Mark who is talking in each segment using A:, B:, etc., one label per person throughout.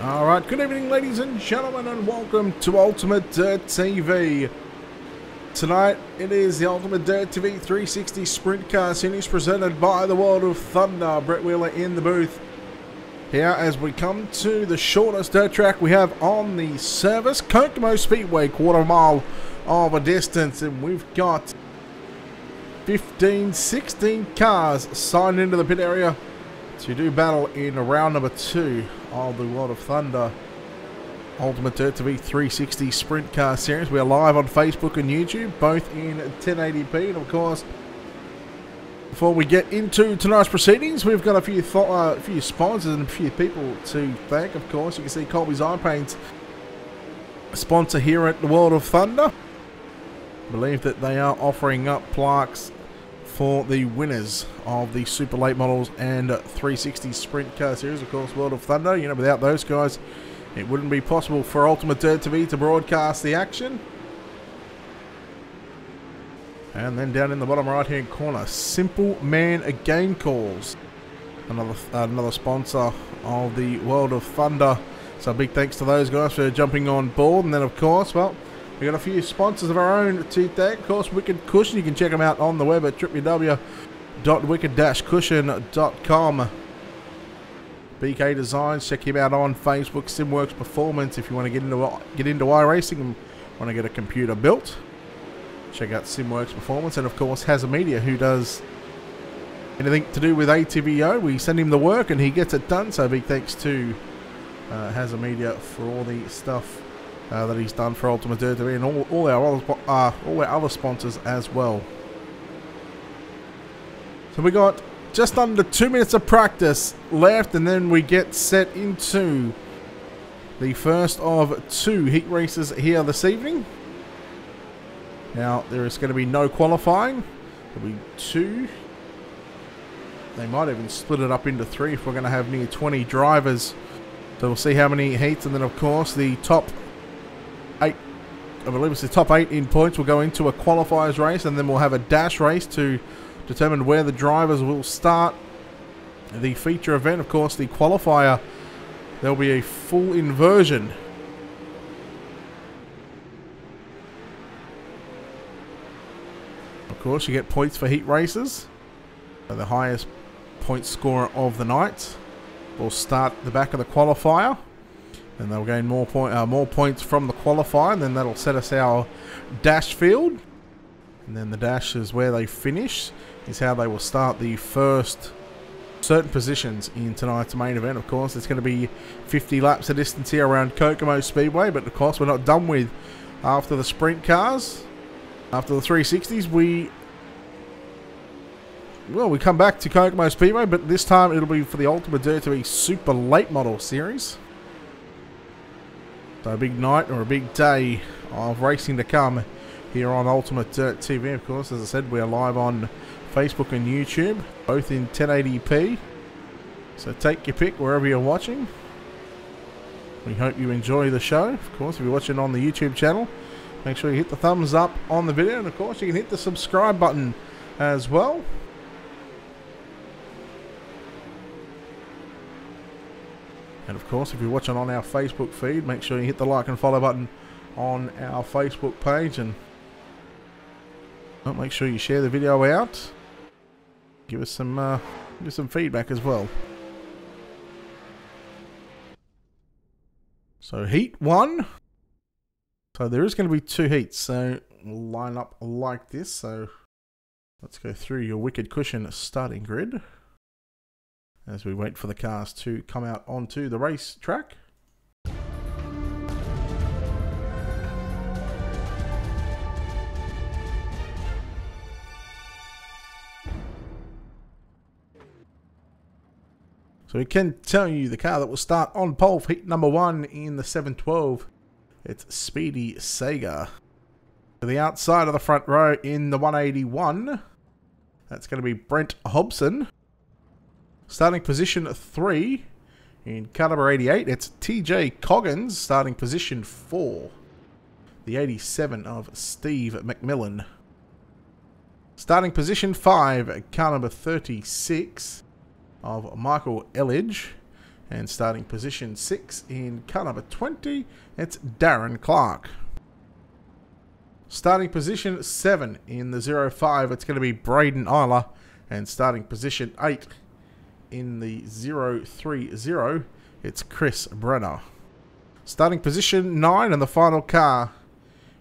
A: Alright, good evening ladies and gentlemen, and welcome to Ultimate Dirt TV. Tonight it is the Ultimate Dirt TV 360 Sprint Car Series presented by the World of Thunder. Brett Wheeler in the booth here as we come to the shortest dirt track we have on the service, Kokomo Speedway, quarter mile of a distance, and we've got 16 cars signed into the pit area to do battle in round number 2 of the World of Thunder Ultimate Dirt TV 360 Sprint Car Series. We are live on Facebook and YouTube, both in 1080p, and of course, before we get into tonight's proceedings, we've got a few sponsors and a few people to thank. Of course, you can see Colby's Eye Paints, a sponsor here at the World of Thunder. I believe that they are offering up plaques for the winners of the Super Late Models and 360 Sprint Car Series. Of course, World of Thunder, you know, without those guys, it wouldn't be possible for Ultimate Dirt TV to broadcast the action. And then down in the bottom right hand corner, Simple Man Game Calls, another sponsor of the World of Thunder. So big thanks to those guys for jumping on board. And then of course, well, we got a few sponsors of our own to thank. Of course, Wicked Cushion. You can check them out on the web at www.wicked-cushion.com. BK Designs. Check him out on Facebook. Simworks Performance. If you want to get into iRacing and want to get a computer built, check out Simworks Performance. And of course, Hazard Media, who does anything to do with ATVO. We send him the work and he gets it done. So big thanks to Hazard Media for all the stuff that he's done for Ultimate Dirt TV, and all our other sponsors as well. So we got just under 2 minutes of practice left, and then we get set into the first of 2 heat races here this evening. Now there is going to be no qualifying. There'll be 2. They might even split it up into 3 if we're going to have near 20 drivers. So we'll see how many heats, and then of course the top 8, I believe it's the top 8 in points, will go into a qualifiers race, and then we'll have a dash race to determine where the drivers will start the feature event. Of course, the qualifier, there'll be a full inversion. Of course, you get points for heat races. So the highest point scorer of the night will start the back of the qualifier. And they'll gain more points from the qualifier, and then that'll set us our dash field. And then the dash is where they finish, is how they will start the first certain positions in tonight's main event. Of course, it's going to be 50 laps of distance here around Kokomo Speedway, but of course we're not done with after the sprint cars. After the 360s, we come back to Kokomo Speedway, but this time it'll be for the Ultimate Dirt TV Super Late Model Series. So a big night, or a big day of racing to come here on Ultimate Dirt TV. Of course, as I said, we are live on Facebook and YouTube, both in 1080p. So take your pick wherever you're watching. We hope you enjoy the show. Of course, if you're watching on the YouTube channel, make sure you hit the thumbs up on the video. And of course, you can hit the subscribe button as well. And of course, if you're watching on our Facebook feed, make sure you hit the like and follow button on our Facebook page, and make sure you share the video out. Give us some feedback as well. So heat 1. So there is going to be 2 heats, so we'll line up like this. So let's go through your Wicked Cushion starting grid as we wait for the cars to come out onto the race track. So we can tell you the car that will start on pole for heat number 1 in the 712. It's Speedy Sega. To the outside of the front row in the 181, that's going to be Brent Hobson. Starting position 3 in car number 88, it's TJ Coggins. Starting position 4, the 87 of Steve McMillan. Starting position 5, car number 36 of Michael Elledge. And starting position 6 in car number 20, it's Darren Clark. Starting position 7 in the 05, it's going to be Braden Isla. And starting position 8 in the 030, it's Chris Brenner. Starting position 9 in the final car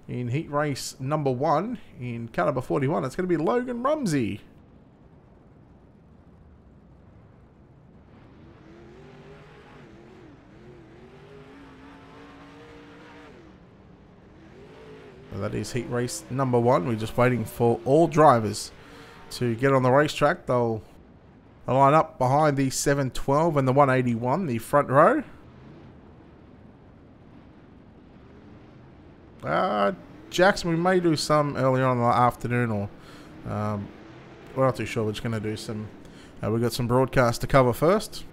A: in heat race number 1 in car number 41, it's going to be Logan Rumsey. So that is heat race number 1. We're just waiting for all drivers to get on the racetrack. They'll line up behind the 712 and the 181, the front row. Jackson, we may do some earlier on in the afternoon, or we're not too sure. We're just going to do some. We've got some broadcast to cover first.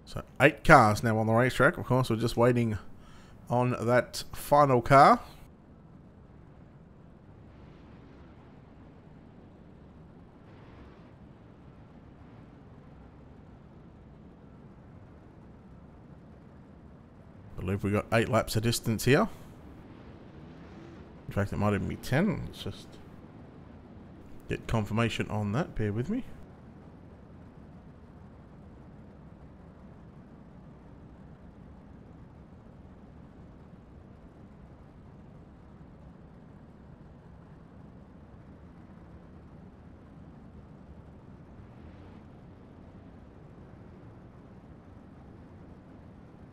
A: So 8 cars now on the racetrack. Of course, we're just waiting on that final car. I believe we got 8 laps of distance here. In fact, it might even be 10. Let's just get confirmation on that. Bear with me.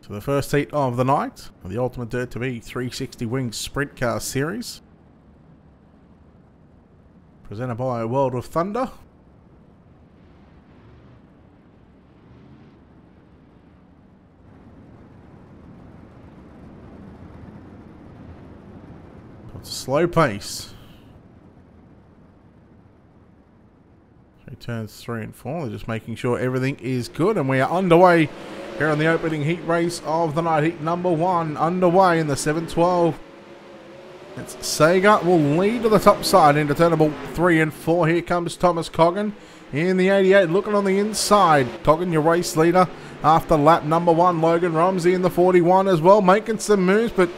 A: So the first heat of the night, the Ultimatedirttv 360 Wings Sprint Car Series, presented by World of Thunder. It's a slow pace. So turns 3 and 4, they're just making sure everything is good, and we are underway here on the opening heat race of the night. Heat number 1 underway in the 712. It's Sega will lead to the top side into turnable 3 and 4. Here comes Thomas Coggan in the 88, looking on the inside. Coggan, your race leader after lap number 1. Logan Rumsey in the 41 as well, making some moves, but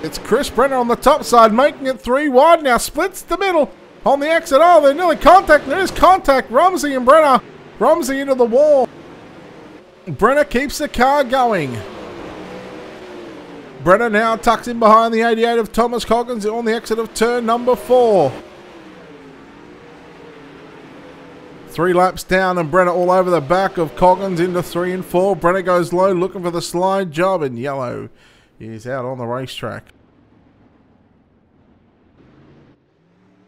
A: it's Chris Brenner on the top side, making it 3 wide now, splits the middle on the exit. Oh, they're nearly contact. There is contact. Rumsey and Brenner. Rumsey into the wall. Brenner keeps the car going. Brenner now tucks in behind the 88 of Thomas Coggins on the exit of turn number 4. 3 laps down and Brenner all over the back of Coggins into 3 and 4. Brenner goes low looking for the slide job, and yellow is out on the racetrack.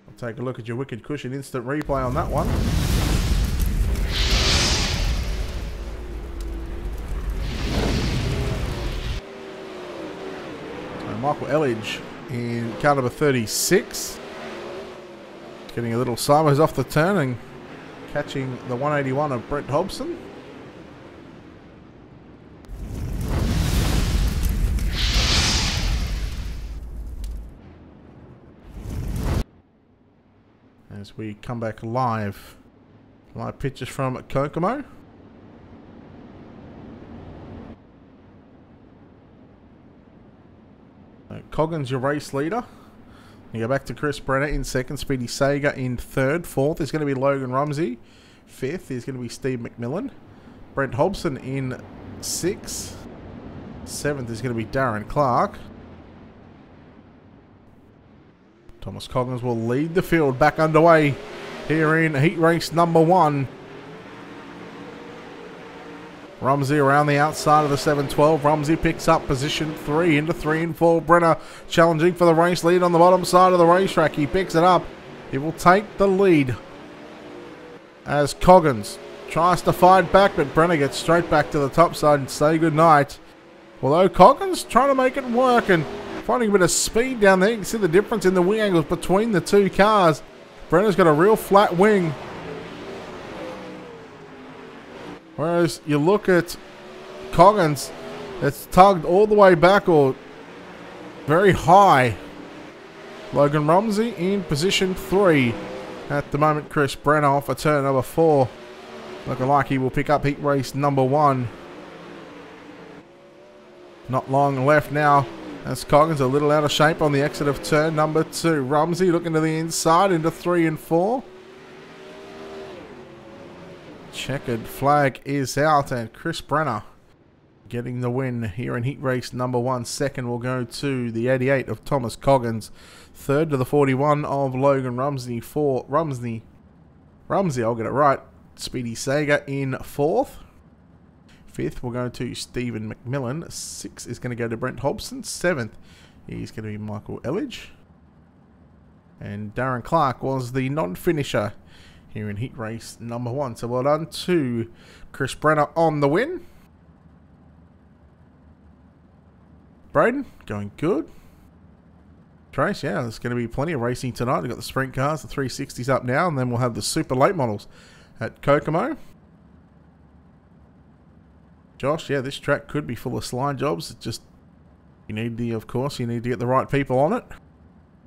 A: I'll take a look at your Wicked Cushion instant replay on that one. Michael Elledge in car number 36. Getting a little sideways off the turn and catching the 181 of Brent Hobson. As we come back live pictures from Kokomo. Coggins, your race leader. You go back to Chris Brenner in 2nd. Speedy Sager in 3rd. 4th is going to be Logan Rumsey. 5th is going to be Steve McMillan. Brent Hobson in 6th. 7th is going to be Darren Clark. Thomas Coggins will lead the field. Back underway here in heat race number 1. Rumsey around the outside of the 712. Rumsey picks up position 3 into 3 and 4. Brenner challenging for the race lead on the bottom side of the racetrack. He picks it up. He will take the lead as Coggins tries to fight back, but Brenner gets straight back to the top side and say goodnight. Although Coggins trying to make it work and finding a bit of speed down there. You can see the difference in the wing angles between the 2 cars. Brenner's got a real flat wing. Whereas you look at Coggins, it's tugged all the way back or very high. Logan Rumsey in position 3. At the moment, Chris Brenner off a turn number 4. Looking like he will pick up heat race number 1. Not long left now. As Coggins a little out of shape on the exit of turn number 2. Rumsey looking to the inside into 3 and 4. Checkered flag is out, and Chris Brenner getting the win here in heat race number 1. Second will go to the 88 of Thomas Coggins. Third to the 41 of Logan Rumsey. Rumsey, I'll get it right. Speedy Sager in 4th. 5th will go to Stephen McMillan. 6th is going to go to Brent Hobson. 7th is going to be Michael Elledge. And Darren Clark was the non-finisher here in heat race number 1. So well done to Chris Brenner on the win. Braden, going good. Trace, yeah, there's going to be plenty of racing tonight. We've got the sprint cars, the 360s up now, and then we'll have the super late models at Kokomo. Josh, yeah, this track could be full of slide jobs. It's just, you need to get the right people on it.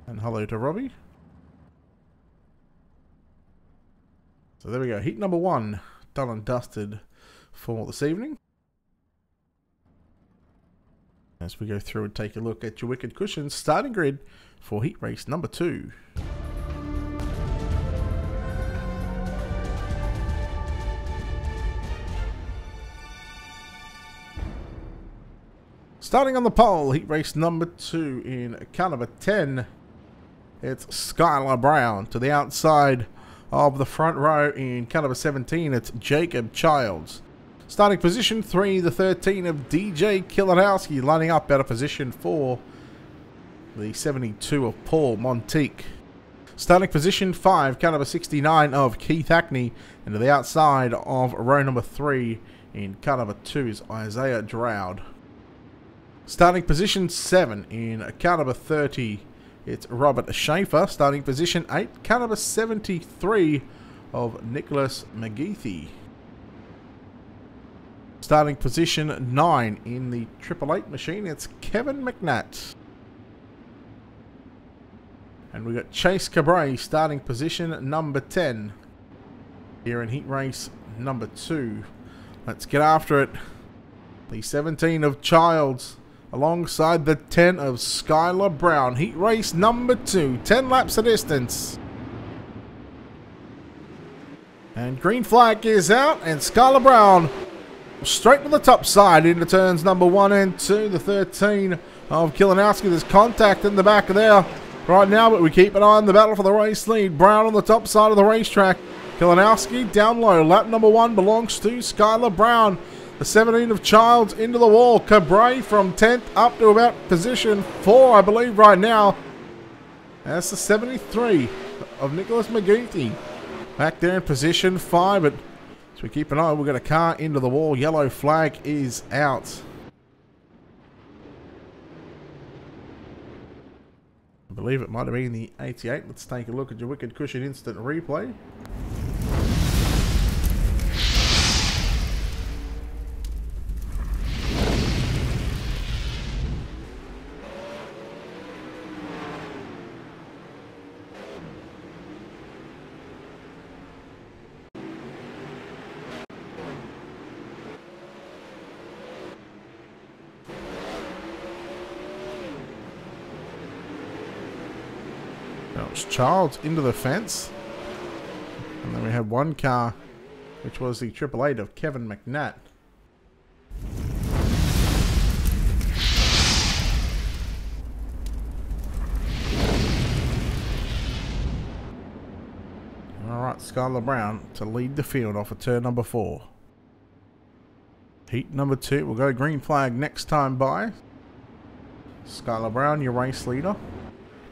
A: And hello to Robbie. So there we go, heat number 1 done and dusted for this evening. As we go through and take a look at your Wicked Cushions starting grid for heat race number 2. Starting on the pole, heat race number 2 in car number 10. It's Skylar Brown. To the outside of the front row in car number 17, it's Jacob Childs. Starting position 3, the 13 of DJ Kilanowski, lining up out of position 4, the 72 of Paul Montique. Starting position 5, car number 69 of Keith Hackney, and to the outside of row number 3 in car number 2 is Isaiah Dowd. Starting position 7 in car number 30, it's Robert Schaefer. Starting position 8, car number 73 of Nicholas McGeethy. Starting position 9 in the 888 machine, it's Kevin McNatt. And we've got Chase Cabray starting position number 10 here in heat race number 2. Let's get after it. The 17 of Childs alongside the 10 of Skylar Brown. Heat race number 2, 10 laps of distance. And green flag is out, and Skylar Brown straight to the top side into turns number 1 and 2. The 13 of Kilanowski. There's contact in the back there right now, but we keep an eye on the battle for the race lead. Brown on the top side of the racetrack. Kilanowski down low. Lap number 1 belongs to Skylar Brown. The 17 of Childs into the wall. Cabray from 10th up to about position 4, I believe, right now. That's the 73 of Nicholas McGeethy. Back there in position 5, but as we keep an eye, we've got a car into the wall. Yellow flag is out. I believe it might have been the 88. Let's take a look at your Wicked Cushion instant replay. That was Childs into the fence. And then we had one car, which was the 888 of Kevin McNatt. Alright, Skylar Brown to lead the field off of turn number 4. Heat number 2, we'll go green flag next time by. Skylar Brown, your race leader.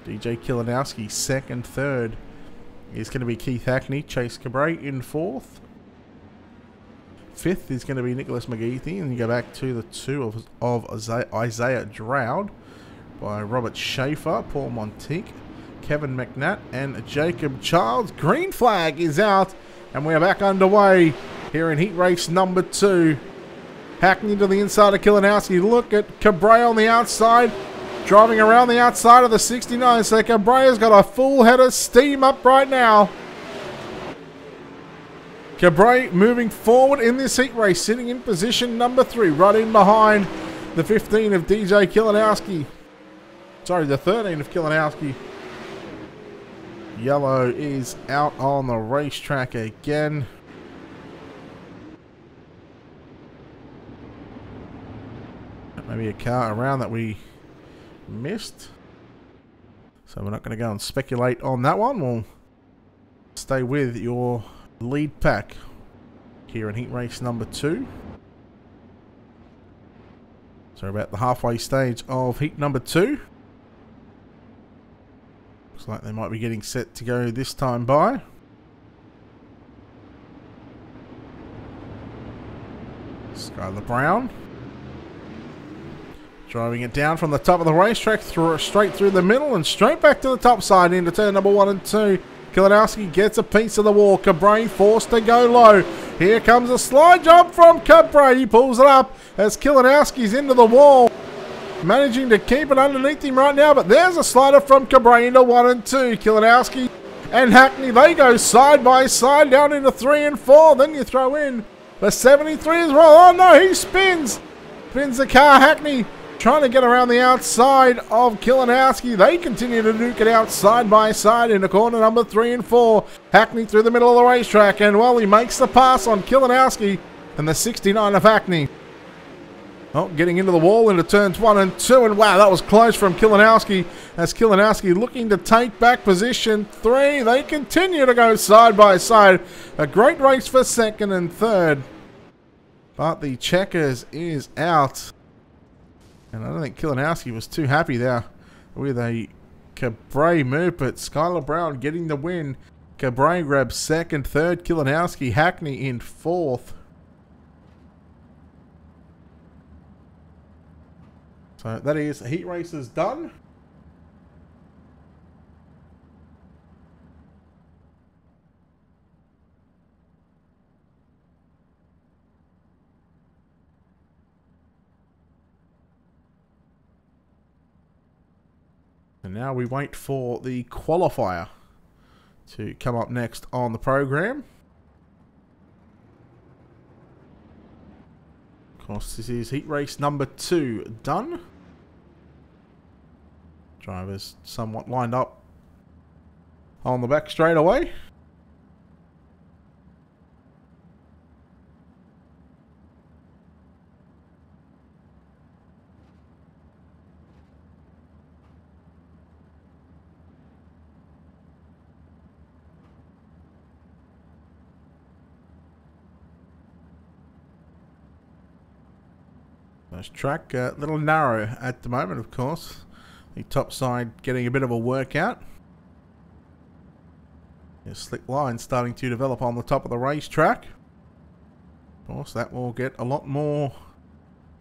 A: DJ Kilanowski, 2nd, 3rd is going to be Keith Hackney. Chase Cabray in 4th. 5th is going to be Nicholas McGeethy. And you go back to the 2 of Isaiah Dowd by Robert Schaefer, Paul Montique, Kevin McNatt, and Jacob Childs. Green flag is out, and we are back underway here in heat race number 2. Hackney to the inside of Kilinowski. Look at Cabrera on the outside, driving around the outside of the 69. So Cabrera's got a full head of steam up right now. Cabrera moving forward in this heat race, sitting in position number 3, right in behind the 15 of DJ Kilinowski. Sorry, the 13 of Kilinowski. Yellow is out on the racetrack again. Maybe a car around that we missed. So we're not going to go and speculate on that one. We'll stay with your lead pack here in heat race number 2. So about the halfway stage of heat number 2. Looks like they might be getting set to go this time by. Skylar Brown driving it down from the top of the racetrack, straight through the middle and straight back to the top side into turn number 1 and 2. Kilinowski gets a piece of the wall. Cabrera forced to go low. Here comes a slide jump from Cabrera. He pulls it up as Kilinowski's into the wall. Managing to keep it underneath him right now, but there's a slider from Cabrera into 1 and 2. Kilinowski and Hackney, they go side by side down into 3 and 4. Then you throw in the 73 as well. Oh no, he spins. Spins the car. Hackney trying to get around the outside of Kilinowski. They continue to duke it out side by side into corner number 3 and 4. Hackney through the middle of the racetrack, and well, he makes the pass on Kilinowski and the 69 of Hackney. Oh, getting into the wall into turns 1 and 2, and wow, that was close from Kilinowski, as Kilinowski looking to take back position 3. They continue to go side by side. A great race for 2nd and 3rd. But the checkers is out. And I don't think Kilinowski was too happy there with a Cabrera move, but Skylar Brown getting the win. Cabrera grabs 2nd, 3rd, Kilinowski, Hackney in 4th. So that is heat races done. And now we wait for the qualifier to come up next on the program. Of course, this is heat race number 2 done. Drivers somewhat lined up on the back straight away. Nice track, a little narrow at the moment, of course. The top side getting a bit of a workout. A slick line starting to develop on the top of the racetrack. Of course, that will get a lot more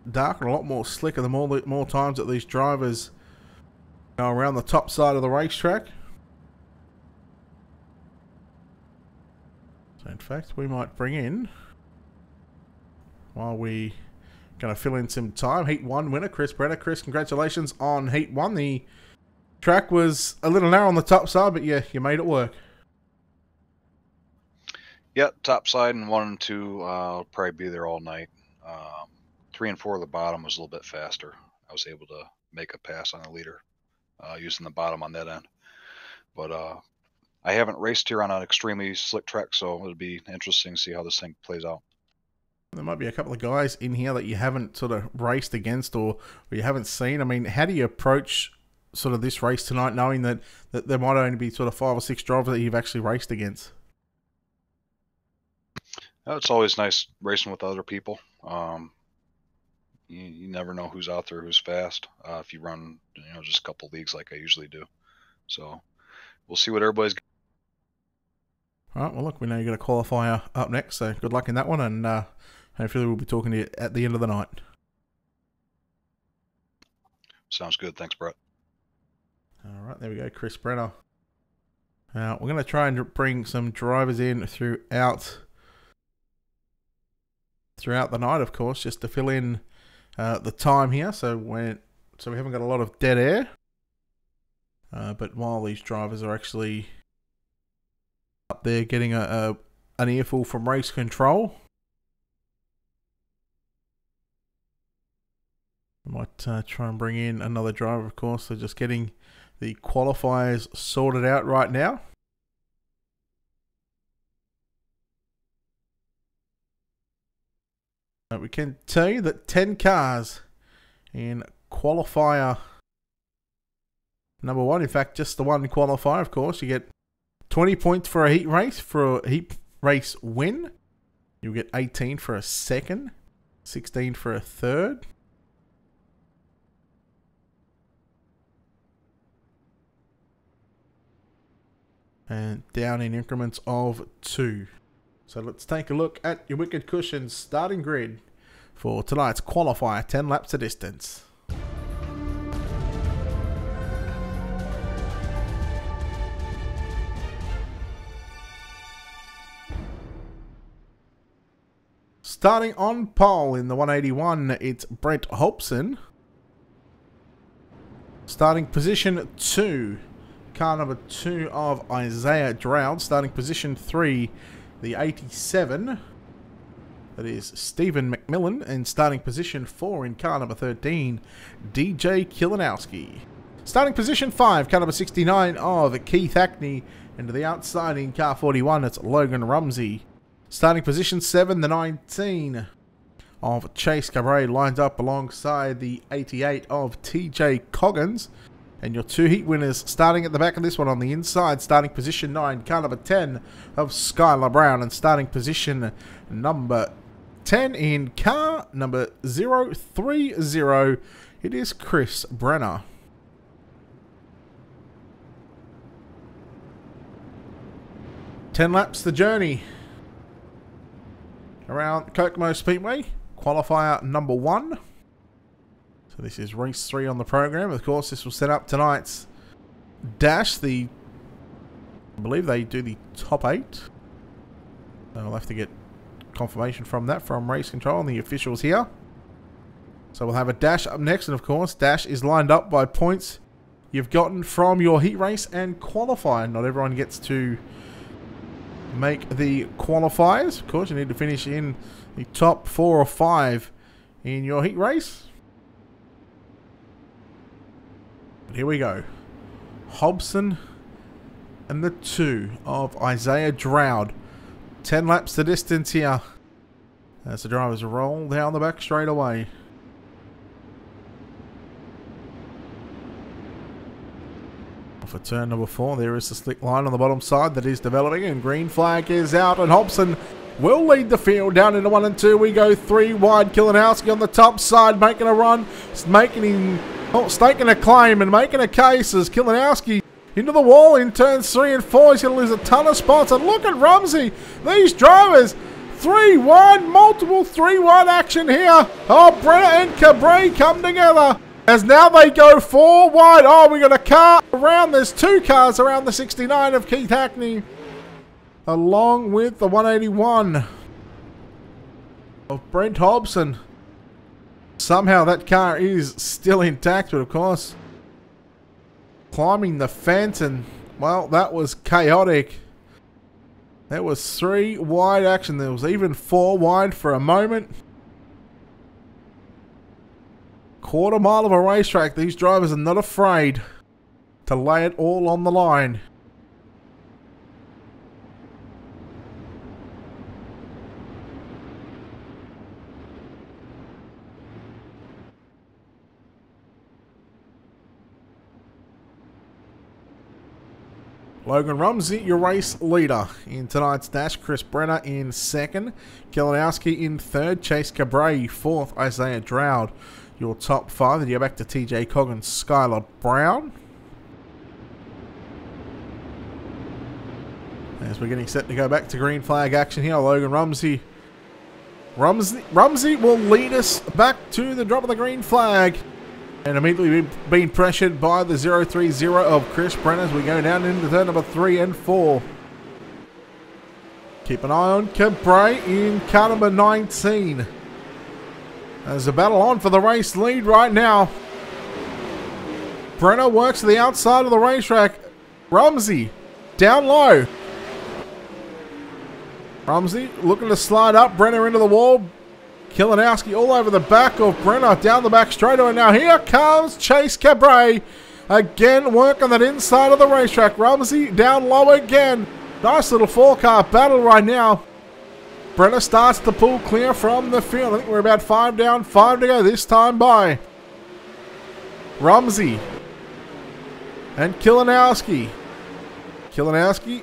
A: dark and a lot more slicker the more times that these drivers go around the top side of the racetrack. So in fact, we might bring in, while we going to fill in some time, Heat 1 winner, Chris Brenner. Chris, congratulations on Heat 1. The track was a little narrow on the top side, but yeah, you made it work.
B: Yep, top side and 1 and 2, I'll probably be there all night. 3 and 4 at the bottom was a little bit faster. I was able to make a pass on the leader using the bottom on that end. But I haven't raced here on an extremely slick track, so it'll be interesting to see how this thing plays out.
A: There might be a couple of guys in here that you haven't sort of raced against or you haven't seen. I mean, how do you approach sort of this race tonight, knowing that there might only be sort of 5 or 6 drivers that you've actually raced against?
B: It's always nice racing with other people. You never know who's out there, who's fast. If you run, just a couple leagues like I usually do. So we'll see what everybody's.
A: All right. Well, look, we know you got a qualifier up next, so good luck in that one, and hopefully we'll be talking to you at the end of the night.
B: Sounds good. Thanks, Brett.
A: All right, there we go, Chris Brenner. We're going to try and bring some drivers in throughout throughout the night, of course, just to fill in the time here. So we haven't got a lot of dead air. But while these drivers are actually up there getting an earful from race control, I might try and bring in another driver, of course. They're just getting the qualifiers sorted out right now. We can tell you that 10 cars in qualifier number 1. In fact, just the one qualifier, of course. You get 20 points for a heat race win. You'll get 18 for a second, 16 for a third. And down in increments of 2. So let's take a look at your Wicked Cushions starting grid for tonight's qualifier, 10 laps of distance. Starting on pole in the 181, it's Brent Hobson. Starting position 2, car number 2 of Isaiah Droud. Starting position 3, the 87. That is Stephen McMillan. And starting position 4 in car number 13, DJ Kilinowski. Starting position 5, car number 69 of Keith Hackney. And to the outside in car 41, it's Logan Rumsey. Starting position 7, the 19 of Chase Cabret, lined up alongside the 88 of TJ Coggins. And your 2 heat winners starting at the back of this one on the inside. Starting position 9, car number 10 of Skylar Brown. And starting position number 10 in car number 030, it is Chris Brenner. Ten laps the journey around Kokomo Speedway, qualifier number 1. So this is race 3 on the program. Of course, this will set up tonight's dash. I believe they do the top 8. So I'll have to get confirmation from that from race control and the officials here. So we'll have a dash up next, and of course, dash is lined up by points you've gotten from your heat race and qualifier. Not everyone gets to make the qualifiers. Of course, you need to finish in the top 4 or 5 in your heat race. But here we go. Hobson and the 2 of Isaiah Droud. 10 laps the distance here as the drivers roll down the back straight away. For turn number 4, there is the slick line on the bottom side that is developing, and green flag is out, and Hobson will lead the field down into 1 and 2. We go 3 wide. Kilinowski on the top side, making a run, staking a claim and making a case as Kilinowski into the wall in turns 3 and 4. He's going to lose a ton of spots, and look at Rumsey. These drivers, 3 wide, multiple 3 wide action here. Oh, Brenner and Cabret come together. As now they go 4 wide. Oh, we got a car around. There's 2 cars around the 69 of Keith Hackney, along with the 181 of Brent Hobson. Somehow that car is still intact, but of course, climbing the fence, and well, that was chaotic. There was 3 wide action. There was even 4 wide for a moment. Quarter mile of a racetrack. These drivers are not afraid to lay it all on the line. Logan Rumsey, your race leader in tonight's dash. Chris Brenner in 2nd. Kilinowski in 3rd. Chase Cabret 4th. Isaiah Droud, your top 5. Then you go back to TJ Coggins, Skylar Brown. As we're getting set to go back to green flag action here, Logan Rumsey. Rumsey will lead us back to the drop of the green flag. And immediately being pressured by the 030 of Chris Brenner as we go down into turn number 3 and 4. Keep an eye on Cabray in car number 19. There's a battle on for the race lead right now. Brenner works to the outside of the racetrack. Rumsey down low. Rumsey looking to slide up. Brenner into the wall. Kilinowski all over the back of Brenner down the back straightaway. Now here comes Chase Cabray. Again working that inside of the racetrack. Rumsey down low again. Nice little four-car battle right now. Brenner starts to pull clear from the field. I think we're about 5 down, 5 to go this time by. Rumsey and Kilinowski. Kilinowski.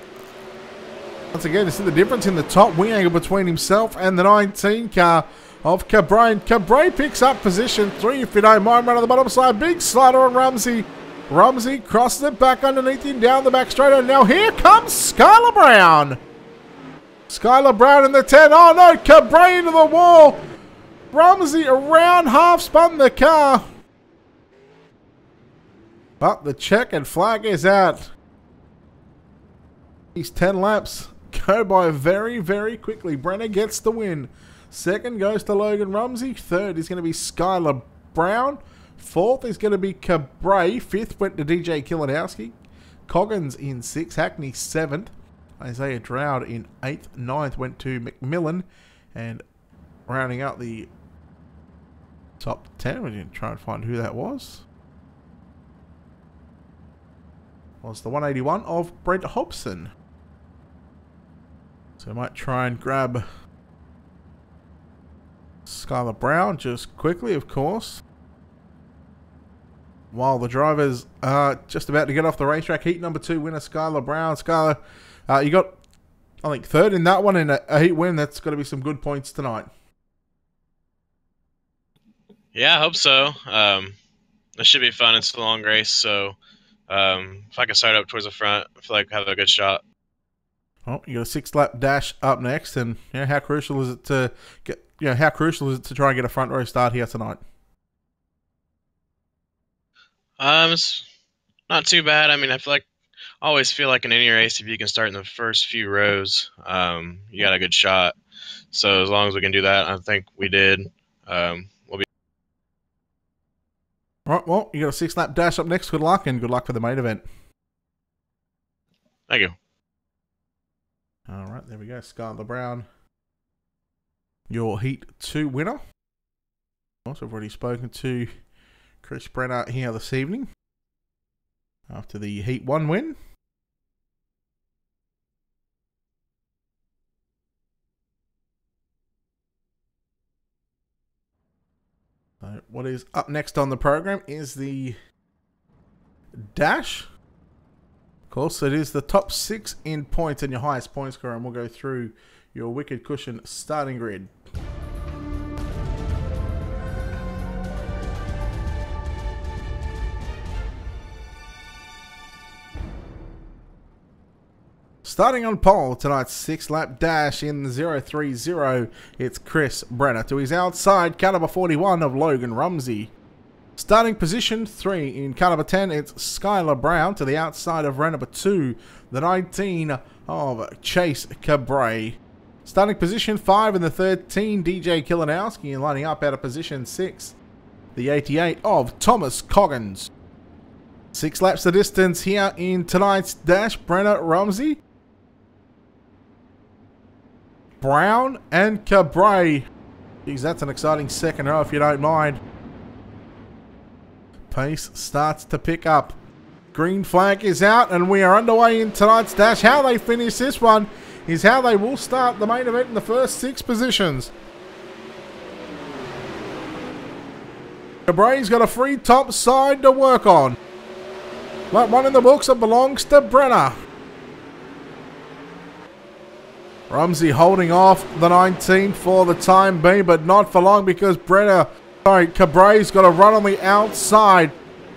A: Once again, you see the difference in the top wing angle between himself and the 19 car of Cabray. Cabray picks up position 3, if you don't mind, run on the bottom side. Big slider on Rumsey. Rumsey crosses it back underneath him down the back straight. And now here comes Skylar Brown. Skylar Brown in the 10. Oh no, Cabray into the wall. Rumsey around half spun the car. But the checkered flag is out. These 10 laps go by very, very quickly. Brenner gets the win. Second goes to Logan Rumsey. Third is going to be Skylar Brown. Fourth is going to be Cabray. Fifth went to DJ Kilinowski. Coggins in 6th. Hackney 7th. Isaiah Drought in 8th. 9th went to McMillan. And rounding out the top 10, we didn't try and find who that was the 181 of Brent Hobson. So I might try and grab Skylar Brown just quickly, of course. While the drivers are just about to get off the racetrack. Heat number 2 winner, Skylar Brown. Skylar, you got, I think, 3rd in that one in a heat win. That's got to be some good points tonight.
C: Yeah, I hope so. This should be fun. It's a long race, so if I can start up towards the front, I feel like I have a good shot.
A: Well, you got a 6-lap dash up next, and how crucial is it to get? How crucial is it to try and get a front row start here tonight?
C: It's not too bad. I mean, I always feel like in any race, if you can start in the first few rows, you got a good shot. So as long as we can do that, I think we did. We'll be.
A: All right. Well, you got a 6-lap dash up next. Good luck, and good luck for the main event.
C: Thank you.
A: All right, there we go. Skylar Brown, your Heat 2 winner. Also, I've already spoken to Chris Brenner here this evening after the Heat 1 win. So what is up next on the program is the dash. Of course, it is the top 6 in points and your highest point score, and we'll go through your Wicked Cushion starting grid. Starting on pole, tonight's 6-lap dash in the 030, it's Chris Brenner. To his outside, car number 41 of Logan Rumsey. Starting position 3 in car number 10, it's Skylar Brown. To the outside of row number 2, the 19 of Chase Cabray. Starting position 5 in the 13, DJ Kilinowski. And lining up out of position 6, the 88 of Thomas Coggins. 6 laps the distance here in tonight's dash. Brenner, Rumsey, Brown and Cabray. Geez, that's an exciting second row if you don't mind. Pace starts to pick up. Green flag is out and we are underway in tonight's dash. How they finish this one is how they will start the main event in the first 6 positions. Cabray's got a free top side to work on. Lap 1 in the books, it belongs to Brenner. Rumsey holding off the 19 for the time being, but not for long because Cabray's got a run on the outside.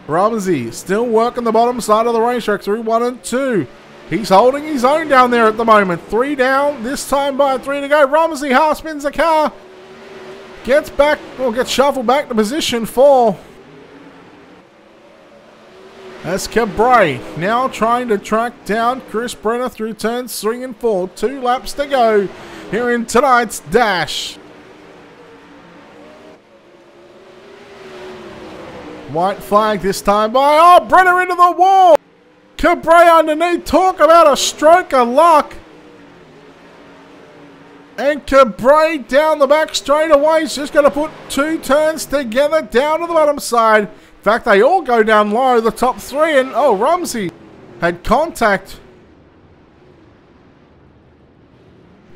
A: Rumsey still working the bottom side of the racetrack through 1 and 2. He's holding his own down there at the moment. 3 down, this time by 3 to go. Rumsey half spins the car. Gets back, or gets shuffled back to position 4. As Cabray now trying to track down Chris Brenner through turns 3 and 4. 2 laps to go here in tonight's dash. White flag this time by, oh, Brenner into the wall. Cabray underneath, talk about a stroke of luck. And Cabray down the back straight away. He's just going to put 2 turns together down to the bottom side. In fact, they all go down low, the top 3, and oh, Rumsey had contact.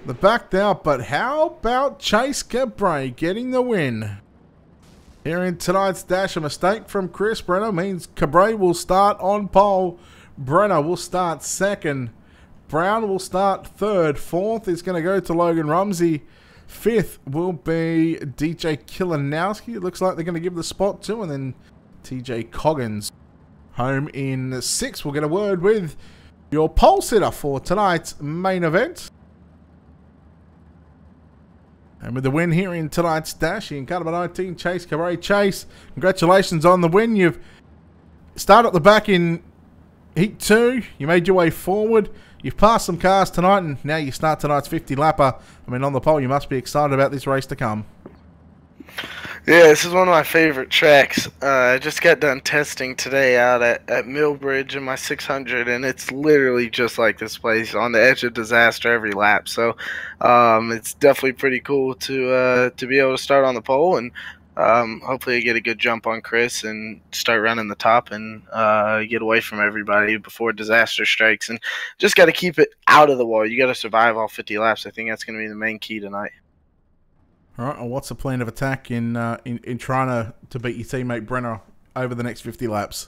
A: The backed out, but how about Chase Cabray getting the win? Here in tonight's dash, a mistake from Chris Brenner means Cabray will start on pole. Brenner will start second. Brown will start third. Fourth is going to go to Logan Rumsey. Fifth will be DJ Kilanowski. It looks like they're going to give the spot to, and then TJ Coggins home in sixth. We'll get a word with your pole sitter for tonight's main event. And with the win here in tonight's dash in car number 19, Chase Cabray. Chase, congratulations on the win. You've started at the back in Heat 2. You made your way forward. You've passed some cars tonight, and now you start tonight's 50-lapper. I mean, on the pole, you must be excited about this race to come.
D: Yeah, this is one of my favorite tracks. I just got done testing today out at Millbridge in my 600, and it's literally just like this place, on the edge of disaster every lap. So it's definitely pretty cool to be able to start on the pole, and hopefully get a good jump on Chris and start running the top and get away from everybody before disaster strikes. And just got to keep it out of the wall. You got to survive all 50 laps. I think that's going to be the main key tonight.
A: All right, well, what's the plan of attack in trying to beat your teammate Brenner over the next 50 laps?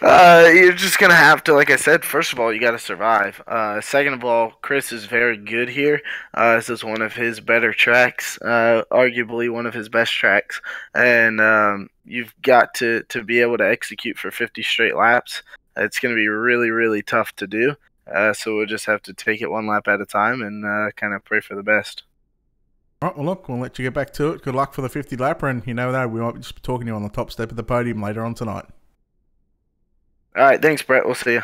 D: You're just going to have to, like I said, first of all, you got to survive. Second of all, Chris is very good here. This is one of his better tracks, arguably one of his best tracks. And you've got to be able to execute for 50 straight laps. It's going to be really, really tough to do. So we'll just have to take it one lap at a time and kind of pray for the best.
A: All right, well, look, we'll let you get back to it. Good luck for the 50-lapper, and you know that we might just be talking to you on the top step of the podium later on tonight.
D: All right, thanks, Brett. We'll see you.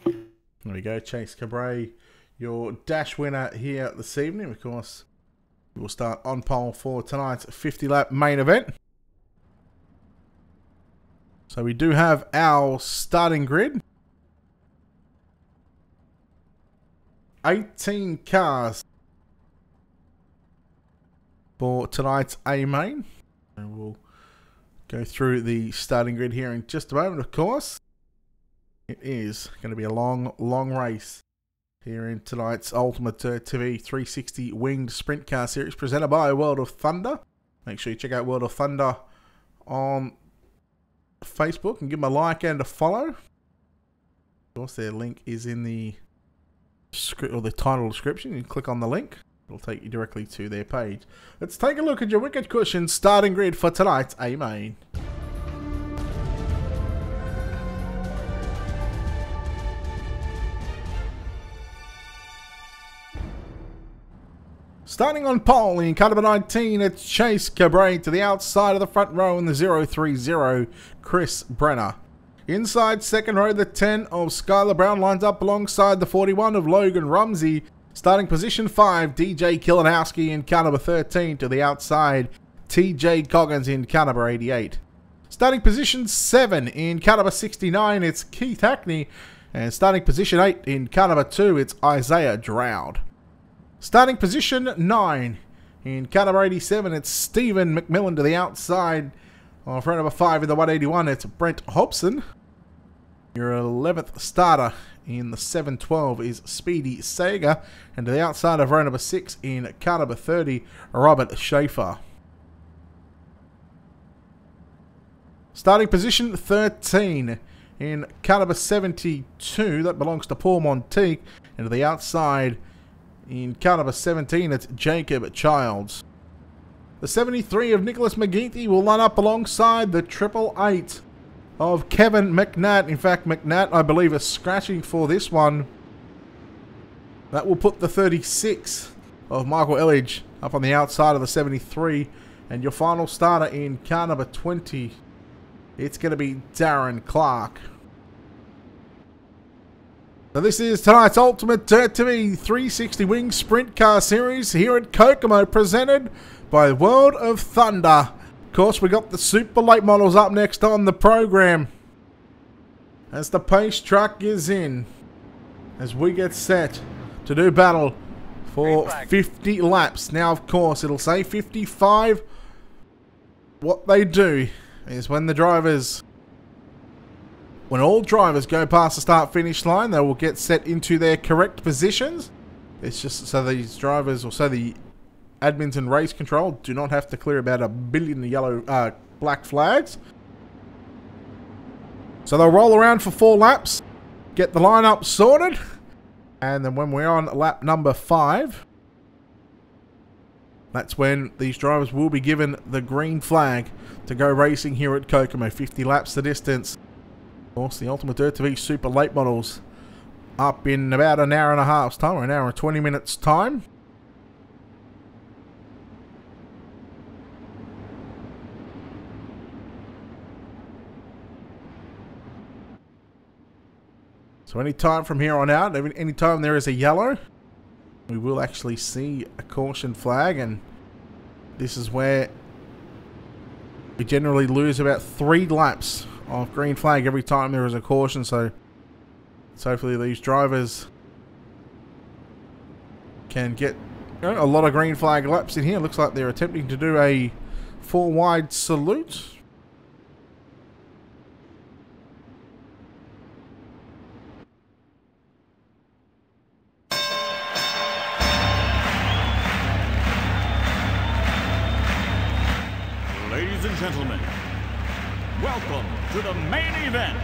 A: There we go, Chase Cabray, your dash winner here this evening. Of course, we'll start on pole for tonight's 50-lap main event. So we do have our starting grid. 18 cars for tonight's A main. And we'll go through the starting grid here in just a moment, of course. It is going to be a long, long race here in tonight's Ultimatedirttv 360 Winged Sprint Car Series presented by World of Thunder. Make sure you check out World of Thunder on Facebook and give them a like and a follow. Of course, their link is in the script or the title description. You click on the link. It'll take you directly to their page. Let's take a look at your Wicked Cushion starting grid for tonight's A main. Starting on pole in car number 19, it's Chase Cabray. To the outside of the front row in the 030, Chris Brenner. Inside second row, the 10 of Skylar Brown lines up alongside the 41 of Logan Rumsey. Starting position 5, DJ Kilanowski in car number 13. To the outside, TJ Coggins in car number 88. Starting position 7 in car number 69, it's Keith Hackney. And starting position 8 in car number 2, it's Isaiah Droude. Starting position 9 in car number 87, it's Stephen McMillan. To the outside. On front number 5 in the 181, it's Brent Hobson. Your 11th starter in the 712 is Speedy Sager. And to the outside of row number 6 in car number 30, Robert Schaefer. Starting position 13 in car number 72, that belongs to Paul Monteith. And to the outside in car number 17, it's Jacob Childs. The 73 of Nicholas McGeethy will line up alongside the 888 of Kevin McNatt. In fact, McNatt, I believe, is scratching for this one. That will put the 36 of Michael Elledge up on the outside of the 73. And your final starter in car number 20 It's going to be Darren Clark. So this is tonight's Ultimatedirttv 360 Wing Sprint Car Series here at Kokomo, presented by World of Thunder. Of course, we got the super late models up next on the program, as the pace truck is in, as we get set to do battle for 50 laps. Now, of course, it'll say 55. What they do is when all drivers go past the start-finish line, they will get set into their correct positions. It's just so these drivers, or so the admins and race control, do not have to clear about 1 billion yellow, black flags. So they'll roll around for 4 laps, get the lineup sorted, and then when we're on lap number 5, that's when these drivers will be given the green flag to go racing here at Kokomo. 50 laps the distance. Of course, the Ultimatedirttv super late models up in about an hour and a half's time, or an hour and 20 minutes time. So any time from here on out, any time there is a yellow, we will actually see a caution flag, and this is where we generally lose about 3 laps of green flag every time there is a caution. So hopefully these drivers can get a lot of green flag laps in here. Looks like they're attempting to do a 4 wide salute.
E: Ladies and gentlemen, welcome to the main event.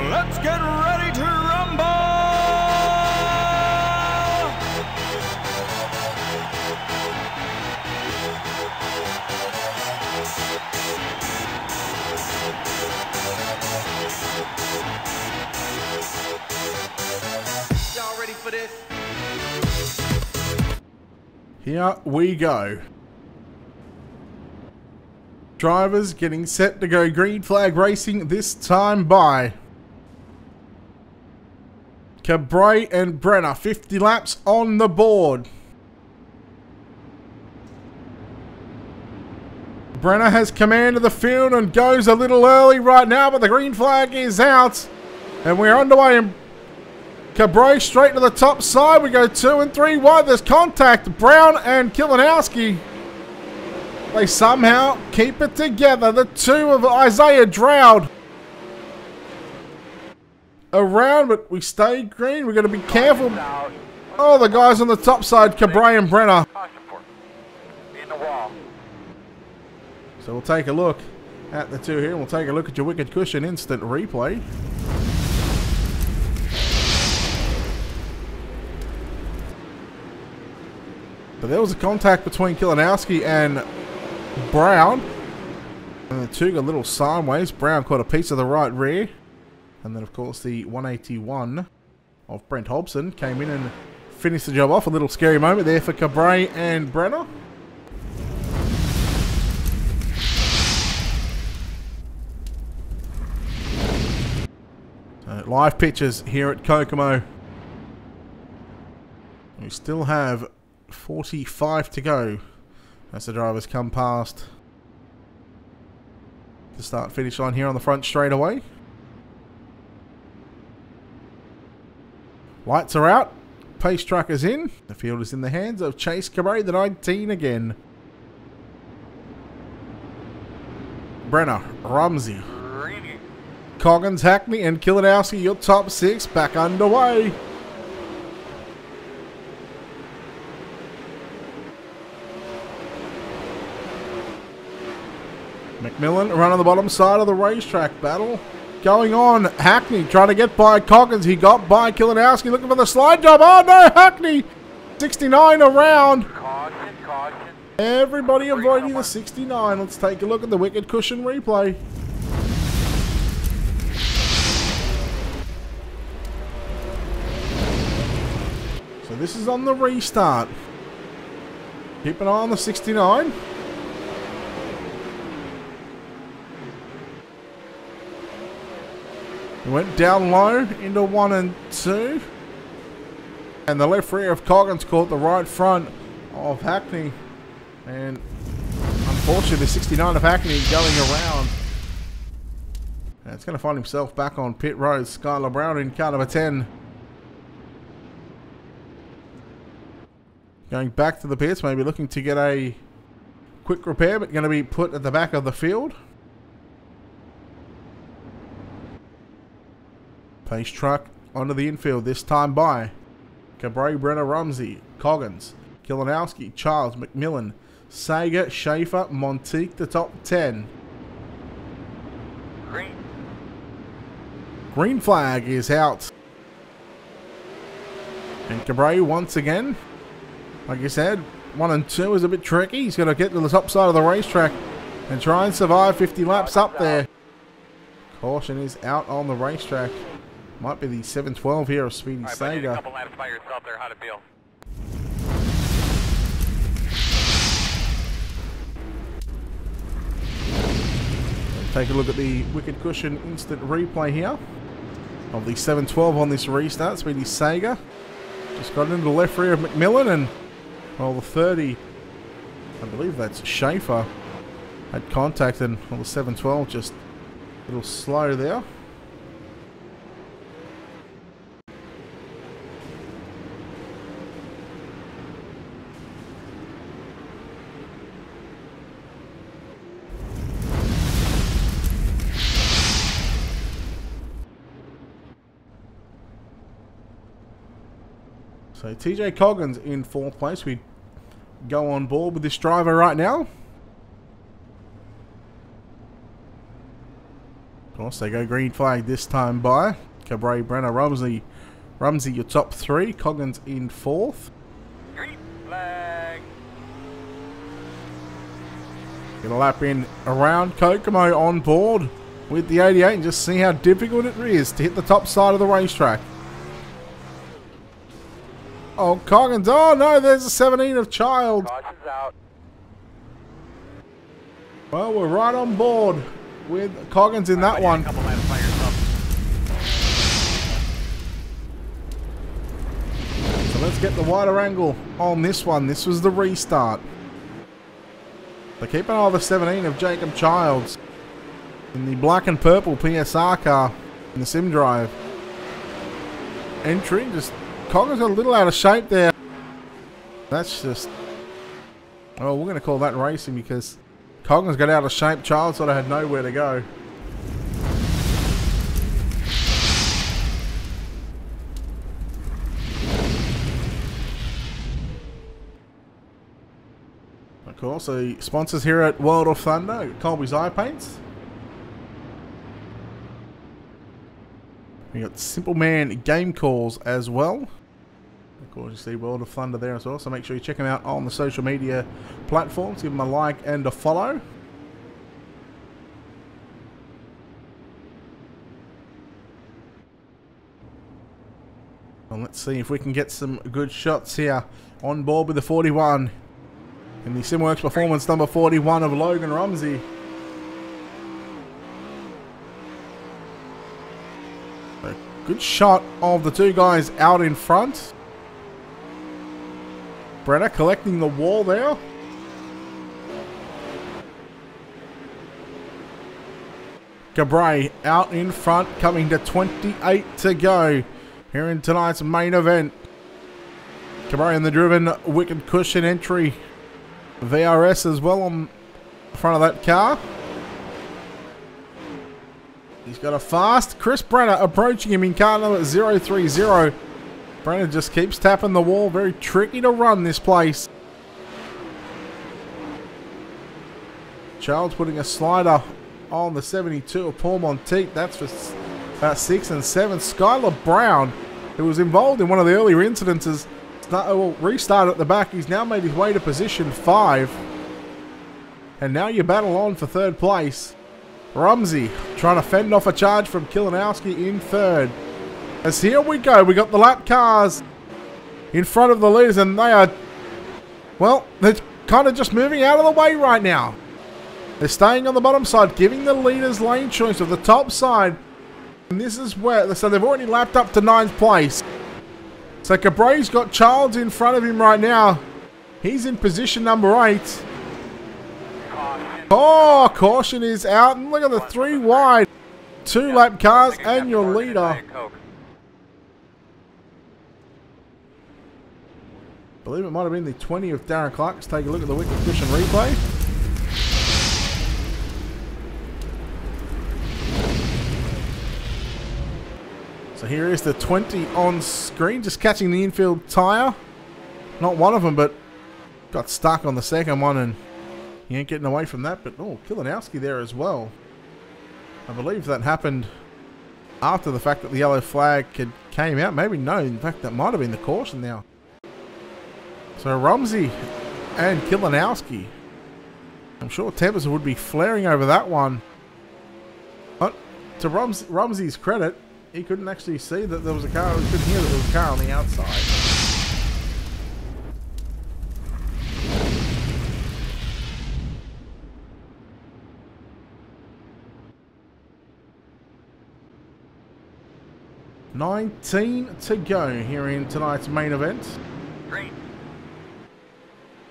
E: Let's get ready to rumble!
F: Y'all ready for this?
A: Here we go. Drivers getting set to go green flag racing, this time by Cabrera and Brenner. 50 laps on the board. Brenner has command of the field and goes a little early right now, but the green flag is out. And we're underway in Cabrera straight to the top side. We go 2 and 3 wide. There's contact. Brown and Kilinowski. They somehow keep it together. The 2 of Isaiah Droude around, but we stay green. We're going to be careful. Oh, the guys on the top side, Cabrera and Brenner. So we'll take a look at the 2 here, and we'll take a look at your Wicked Cushion instant replay. But there was a contact between Kilinowski and Brown. And the 2 got a little sideways. Brown caught a piece of the right rear. And then, of course, the 181 of Brent Hobson came in and finished the job off. A little scary moment there for Cabrera and Brenner. So, live pictures here at Kokomo. We still have 45 to go as the drivers come past the start-finish line here on the front straightaway. Lights are out. Pace truck is in. The field is in the hands of Chase Cabrera, the 19 again. Brenner, Rumsey, Coggins, Hackney, and Kilinowski, your top 6 back underway. McMillan run on the bottom side of the racetrack. Battle going on. Hackney trying to get by Coggins. He got by Kilinowski looking for the slide job. Oh no, Hackney! 69 around. Everybody avoiding the 69. Let's take a look at the Wicked Cushion replay. this is on the restart. Keep an eye on the 69. He went down low into 1 and 2. And the left rear of Coggins caught the right front of Hackney. And unfortunately, the 69 of Hackney going around. And it's going to find himself back on pit road. Skylar Brown in car number 10. Going back to the pits, maybe looking to get a quick repair, but going to be put at the back of the field. Pace truck onto the infield, this time by Cabray, Brenner, Rumsey, Coggins, Kilinowski, Charles, McMillan, Sager, Schaefer, Monteith, the top 10. Green flag is out. And Cabray once again, like I said, 1 and 2 is a bit tricky. He's got to get to the top side of the racetrack and try and survive 50 laps up there. Caution is out on the racetrack. Might be the 712 here of Speedy Sager.
F: A couple laps by yourself there. How'd it feel?
A: Take a look at the Wicked Cushion instant replay here of the 712 on this restart. Speedy Sager just got into the left rear of McMillan, and well, the 30, I believe that's Schaefer, had contact, and well, the 712 just a little slow there. So TJ Coggins in 4th place. We go on board with this driver right now. Of course, they go green flag this time by Cabray, Brenner, Rumsey, your top 3. Coggins in 4th.
F: Green flag.
A: Get a lap in around Kokomo on board with the 88 and just see how difficult it is to hit the top side of the racetrack. Oh, Coggins. Oh, no, there's a 17 of Child.
F: Caution's out.
A: Well, we're right on board with Coggins in that one.
F: A couple laps by yourself.
A: So let's get the wider angle on this one. This was the restart. They keep an eye on the 17 of Jacob Childs in the black and purple PSR car in the sim drive. Entry, just Coggins got a little out of shape there. That's just, well, we're going to call that racing because Coggins got out of shape. Child sort of had nowhere to go. Of course, the sponsors here at World of Thunder, Colby's Eye Paints. We got Simple Man Game Calls as well. Of course, you see World of Thunder there as well, so make sure you check them out on the social media platforms. Give them a like and a follow. And let's see if we can get some good shots here on board with the 41. In the Simworks performance number 41 of Logan Rumsey. A good shot of the two guys out in front. Brenner collecting the wall there. Cabray out in front, coming to 28 to go here in tonight's main event. Cabray in the driven Wicked Cushion entry. VRS as well on front of that car. He's got a fast Chris Brenner approaching him in car number 030. Brenner just keeps tapping the wall. Very tricky to run this place. Charles putting a slider on the 72 of Paul Monteith. That's for about 6 and 7. Skylar Brown, who was involved in one of the earlier incidences, restart at the back. He's now made his way to position 5. And now you battle on for 3rd place. Rumsey trying to fend off a charge from Kilinowski in 3rd. As here we go, we got the lap cars in front of the leaders, and they are, well, they're kind of just moving out of the way right now. They're staying on the bottom side, giving the leaders lane choice of the top side. And this is where, so they've already lapped up to 9th place. So Cabray's got Childs in front of him right now. He's in position number 8. Oh, caution is out. And look at the 3 wide. 2 lap cars and your leader. I believe it might have been the 20 of Darren Clark. Let's take a look at the wicket cushion replay. So here is the 20 on screen, just catching the infield tyre. Not one of them, but got stuck on the second one, and he ain't getting away from that. But, oh, Kilinowski there as well. I believe that happened after the fact that the yellow flag came out. Maybe no, in fact, that might have been the caution now. So Rumsey and Kilinowski. I'm sure tempers would be flaring over that one. But to Rumsey's credit, he couldn't actually see that there was a car. He couldn't hear that there was a car on the outside. $19 to go here in tonight's main event.
F: Green.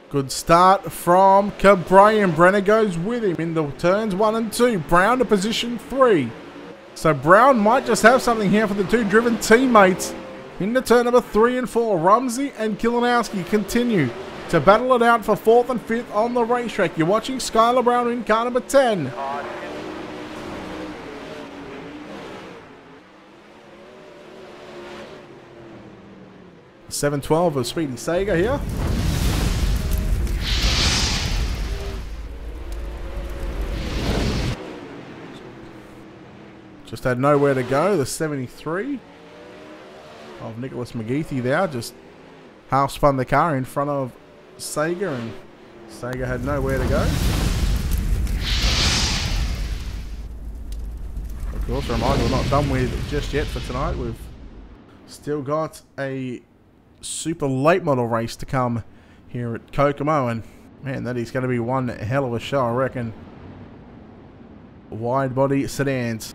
A: Good start from Cabray, and Brenner goes with him into turns 1 and 2. Brown to position 3. So Brown might just have something here for the 2 driven teammates. Into turn number 3 and 4. Rumsey and Kilinowski continue to battle it out for 4th and 5th on the racetrack. You're watching Skylar Brown in car number 10. 712 of Speedy Sager here. Just had nowhere to go. The 73 of Nicholas McGeethy there. Just half spun the car in front of Sager, and Sager had nowhere to go. Of course, a reminder, we're not done with just yet for tonight. We've still got a super late model race to come here at Kokomo, and man, that is going to be one hell of a show, I reckon. Wide body sedans.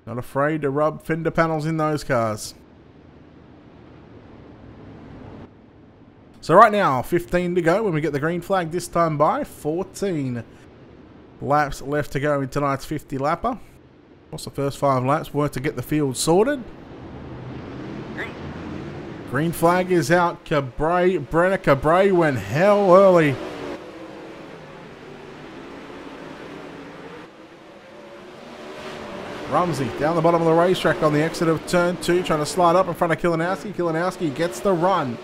A: Not afraid to rub fender panels in those cars. So right now, 15 to go when we get the green flag this time by. 14 laps left to go in tonight's 50 lapper. What's the first 5 laps were to get the field sorted. Green flag is out. Cabray, Brenner Cabray went hell early. Rumsey down the bottom of the racetrack on the exit of turn 2, trying to slide up in front of Kilinowski. Kilinowski gets the run.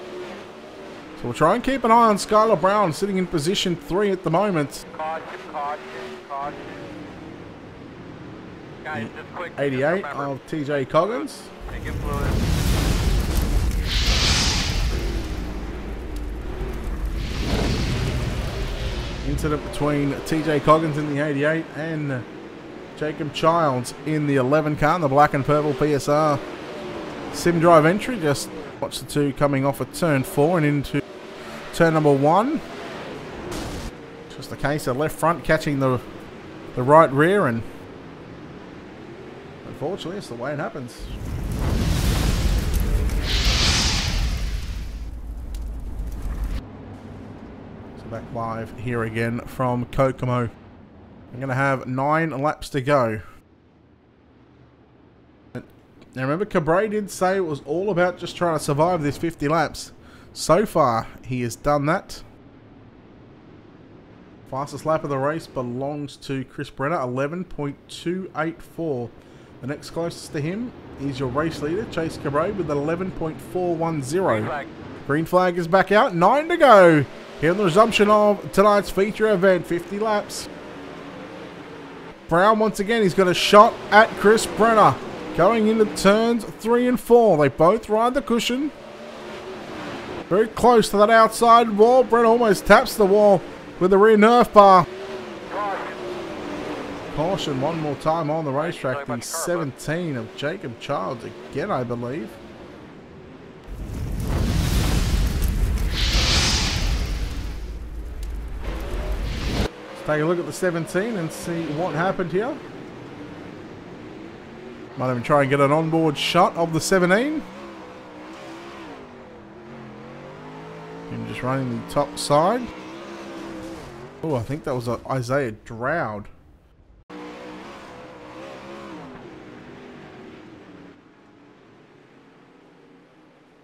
A: So we'll try and keep an eye on Skylar Brown, sitting in position 3 at the moment.
F: Caution, caution, caution. Guys, just quick.
A: 88 of TJ Coggins.
F: Take it fluid.
A: Incident between TJ Coggins in the 88 and Jacob Childs in the 11 car, in the black and purple PSR sim drive entry. Just watch the 2 coming off at turn 4 and into turn number 1. Just a case of left front catching the right rear, and unfortunately it's the way it happens. So back live here again from Kokomo. I'm going to have 9 laps to go. Now remember, Cabray did say it was all about just trying to survive this 50 laps. So far, he has done that. Fastest lap of the race belongs to Chris Brenner, 11.284. The next closest to him is your race leader, Chase Cabray, with 11.410. Green flag is back out, 9 to go. Here in the resumption of tonight's feature event, 50 laps. Brown once again, he's got a shot at Chris Brenner. Going into turns 3 and 4. They both ride the cushion. Very close to that outside wall. Brenner almost taps the wall with the rear nerf bar. Caution one more time on the racetrack. The 17 of Jacob Childs again, I believe. Take a look at the 17 and see what happened here. Might even try and get an onboard shot of the 17. And just running the top side. Oh, I think that was Isaiah Droude.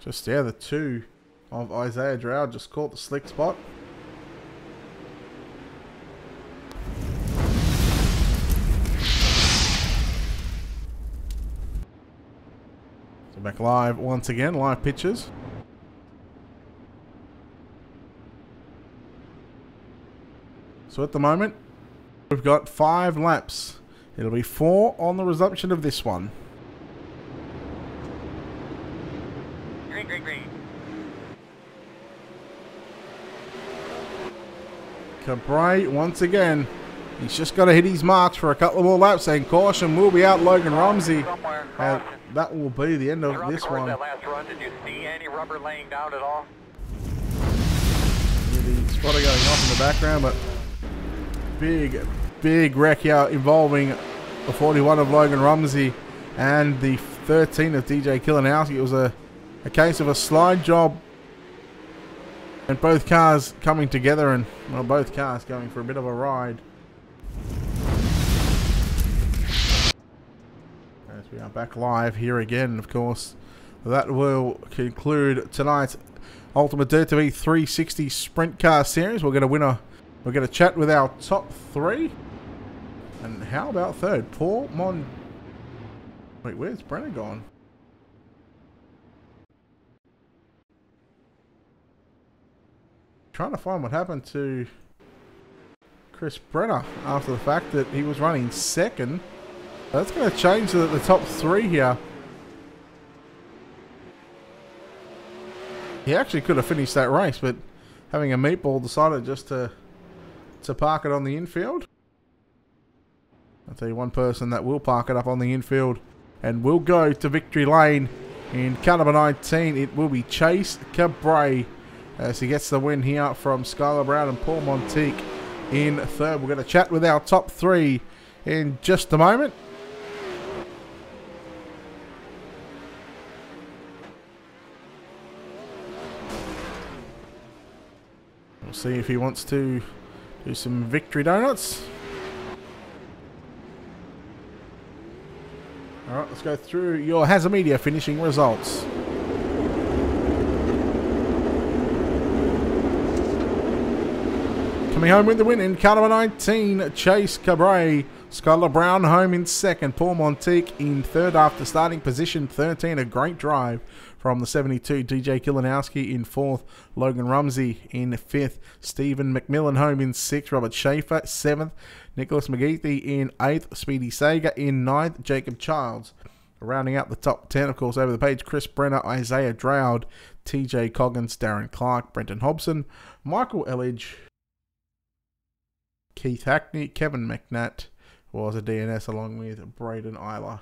A: Just there, the two of Isaiah Droude just caught the slick spot. So back live once again, live pictures. So at the moment, we've got 5 laps. It'll be 4 on the resumption of this one.
F: Green, green, green.
A: Cabray, once again, he's just got to hit his marks for a couple more laps, and caution will be out Logan Rumsey. And that will be the end of this one.
F: That last run, did you see any rubber laying down at all?
A: The spotter going off in the background, but big wreck here involving the 41 of Logan Rumsey and the 13 of DJ Kilinowski. It was a case of a slide job and both cars coming together, and well, both cars going for a bit of a ride. As we are back live here again, of course, that will conclude tonight's Ultimatedirttv 360 Sprint Car Series. We'll get a winner. We're going to chat with our top 3. And how about third? Paul Mon... Wait, where's Brenner gone? Trying to find what happened to Chris Brenner after the fact that he was running second. That's going to change the top 3 here. He actually could have finished that race, but having a meatball decided just to park it on the infield. I'll tell you one person that will park it up on the infield and will go to victory lane in car number 19. It will be Chase Cabray as he gets the win here from Skylar Brown and Paul Montique in third. We're going to chat with our top 3 in just a moment. We'll see if he wants to do some victory donuts. Alright, let's go through your Hazard Media finishing results. Coming home with the win in car number 19, Chase Cabray. Skylar Brown home in second. Paul Montique in third after starting position 13. A great drive from the 72. DJ Kilinowski in fourth. Logan Rumsey in fifth. Stephen McMillan home in sixth. Robert Schaefer seventh. Nicholas McGeethy in eighth. Speedy Sager in ninth. Jacob Childs rounding out the top 10. Of course, over the page, Chris Brenner, Isaiah Droude, TJ Coggins, Darren Clark, Brenton Hobson, Michael Elledge, Keith Hackney, Kevin McNatt was a DNS along with Braden Eiler.